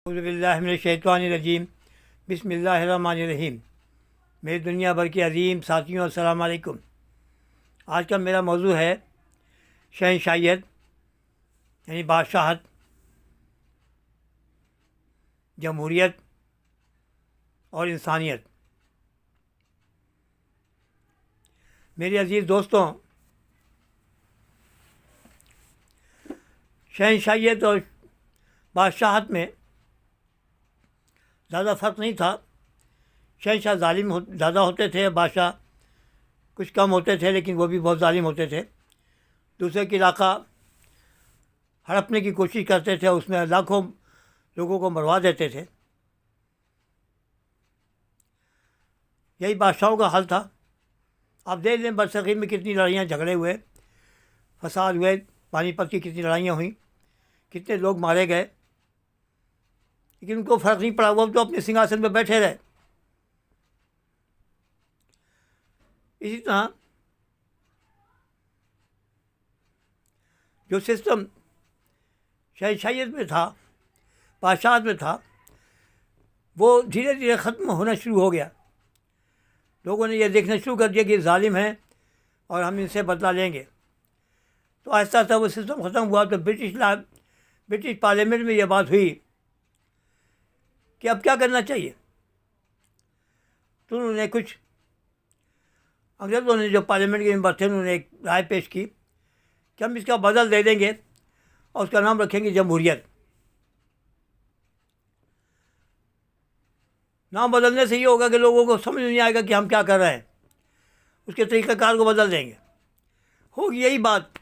औज़ुबिल्लाहिमिनश्शैतानिर्रजीम बिस्मिल्लाहिर्रहमानिर्रहीम। मेरी दुनिया भर के अज़ीम साथियों अस्सलाम वालेकुम। आज का मेरा मौजू है शहंशाहियत यानी बादशाहत, जमहूरियत और इंसानियत। मेरे अज़ीज़ दोस्तों, शहंशाहियत और बादशाहत में ज़्यादा फ़र्क नहीं था। शहंशाह ज़ालिम ज़्यादा होते थे, बादशाह कुछ कम होते थे, लेकिन वो भी बहुत ज़ालिम होते थे। दूसरे का इलाका हड़पने की कोशिश करते थे, उसमें लाखों लोगों को मरवा देते थे। यही बादशाहों का हाल था। आप देख लें बरसग़ीर में कितनी लड़ाइयाँ झगड़े हुए, फसाद हुए, पानीपत की कितनी लड़ाइयाँ हुई, कितने लोग मारे गए, लेकिन उनको फ़र्क नहीं पड़ा। वो तो अपने सिंहासन पर बैठे रहे। इसी तरह जो सिस्टम शहंशाहियत में था, बादशाहत में था, वो धीरे धीरे ख़त्म होना शुरू हो गया। लोगों ने यह देखना शुरू कर दिया कि ज़ालिम हैं और हम इनसे बदला लेंगे। तो आहिस्ता आहिस्ता वो सिस्टम ख़त्म हुआ। तो ब्रिटिश पार्लियामेंट में यह बात हुई कि अब क्या करना चाहिए। तो उन्होंने कुछ अंग्रेज़ों ने, जो पार्लियामेंट के मेंबर थे, उन्होंने एक राय पेश की कि हम इसका बदल दे देंगे और उसका नाम रखेंगे जमहूरियत। नाम बदलने से ये होगा कि लोगों को समझ नहीं आएगा कि हम क्या कर रहे हैं, उसके तरीक़ाकार को बदल देंगे। होगी यही बात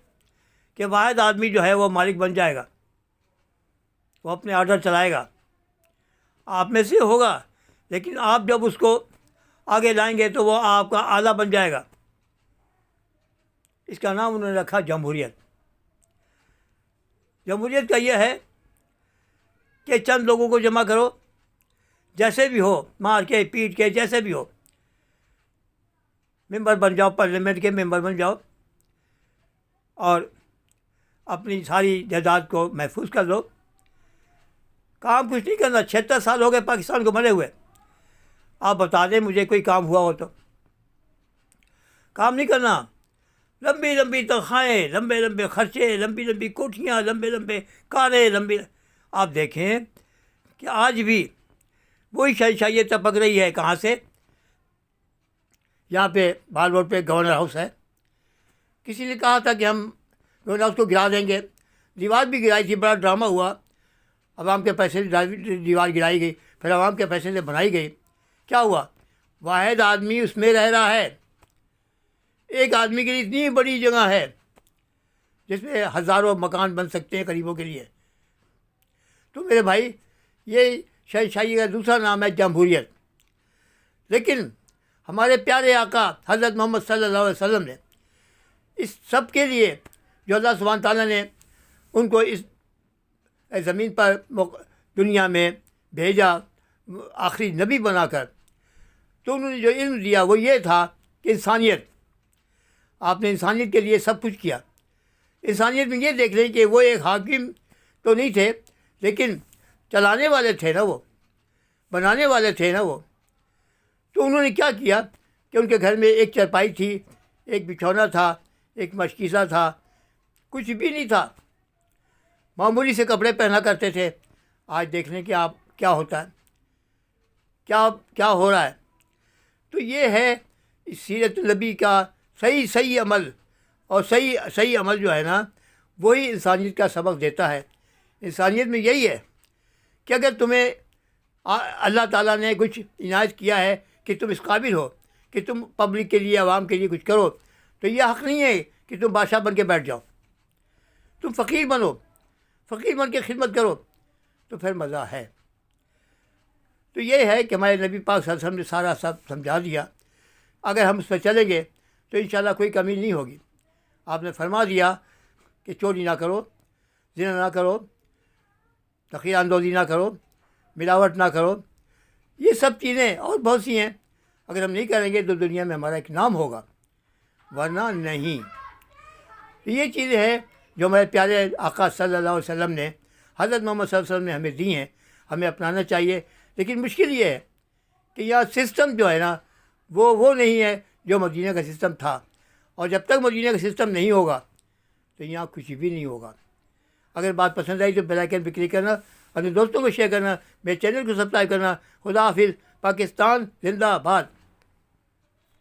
कि वाहिद आदमी जो है वो मालिक बन जाएगा, वो अपने आर्डर चलाएगा। आप में से होगा, लेकिन आप जब उसको आगे लाएंगे तो वो आपका आला बन जाएगा। इसका नाम उन्होंने रखा जमहूरियत। जमहूरियत का यह है कि चंद लोगों को जमा करो, जैसे भी हो, मार के पीट के, जैसे भी हो, मेंबर बन जाओ, पार्लियामेंट के मेंबर बन जाओ और अपनी सारी जायदाद को महफूज कर लो। काम कुछ नहीं करना। 76 साल हो गए पाकिस्तान को बने हुए। आप बता दें मुझे कोई काम हुआ हो तो। काम नहीं करना। लंबी लंबी तनख्वाहें, लंबे लंबे खर्चे, लंबी लंबी कोठियाँ, लंबे लंबे कारें, लंबी। आप देखें कि आज भी वही शहंशाहियत टपक रही है। कहाँ से? यहाँ पे बाल रोड पे गवर्नर हाउस है। किसी ने कहा था कि हम गवर्नर हाउस को गिरा देंगे। दीवार भी गिराई थी, बड़ा ड्रामा हुआ। अवाम के पैसे से दीवार गिराई गई, फिर अवाम के पैसे से बनाई गई। क्या हुआ? वाहिद आदमी उसमें रह रहा है। एक आदमी के लिए इतनी बड़ी जगह है जिसमें हज़ारों मकान बन सकते हैं गरीबों के लिए। तो मेरे भाई, ये शहंशाही का दूसरा नाम है जमहूरियत। लेकिन हमारे प्यारे आका हज़रत मोहम्मद सल्लल्लाहु अलैहि वसल्लम ने इस सब के लिए, जो अल्लाह सुब्हान तआला ने उनको इस ज़मीन पर दुनिया में भेजा, आखिरी नबी बनाकर, तो उन्होंने जो इल्म दिया वो ये था कि इंसानियत। आपने इंसानियत के लिए सब कुछ किया। इंसानियत में ये देख लें कि वो एक हाकिम तो नहीं थे, लेकिन चलाने वाले थे ना, वो बनाने वाले थे ना वो। तो उन्होंने क्या किया कि उनके घर में एक चारपाई थी, एक बिछौना था, एक मशकीसा था, कुछ भी नहीं था। मामूली से कपड़े पहना करते थे। आज देख लें कि आप क्या होता है, क्या क्या हो रहा है। तो ये है सीरत नबी का सही अमल। और सही अमल जो है ना, वही इंसानियत का सबक देता है। इंसानियत में यही है कि अगर तुम्हें अल्लाह ताला ने कुछ इनायत किया है कि तुम इस काबिल हो कि तुम पब्लिक के लिए, आवाम के लिए कुछ करो, तो यह हक़ नहीं है कि तुम बादशाह बन के बैठ जाओ। तुम फ़कीर बनो, फ़कीर बन के खिदमत करो, तो फिर मज़ा है। तो ये है कि हमारे नबी पाक सल्लल्लाहु अलैहि वसल्लम ने सारा सब समझा दिया। अगर हम उस पर चलेंगे तो इंशाअल्लाह कोई कमी नहीं होगी। आपने फरमा दिया कि चोरी ना करो, ज़िना ना करो, तकिया अंदोज़ी ना करो, मिलावट ना करो। ये सब चीज़ें और बहुत सी हैं। अगर हम नहीं करेंगे तो दुनिया में हमारा एक नाम होगा, वरना नहीं। ये चीज़ें हैं जो हमारे प्यारे आका सल्लल्लाहु अलैहि वसल्लम ने, हज़रत मोहम्मद सल्लल्लाहु अलैहि वसल्लम ने हमें दी हैं। हमें अपनाना चाहिए। लेकिन मुश्किल ये है कि यहाँ सिस्टम जो है ना वो नहीं है जो मदीना का सिस्टम था। और जब तक मदीना का सिस्टम नहीं होगा तो यहाँ कुछ भी नहीं होगा। अगर बात पसंद आई तो बेल आइकन पर क्लिक करना, अपने दोस्तों को शेयर करना, मेरे चैनल को सब्सक्राइब करना। खुदा हाफिज़। पाकिस्तान जिंदाबाद।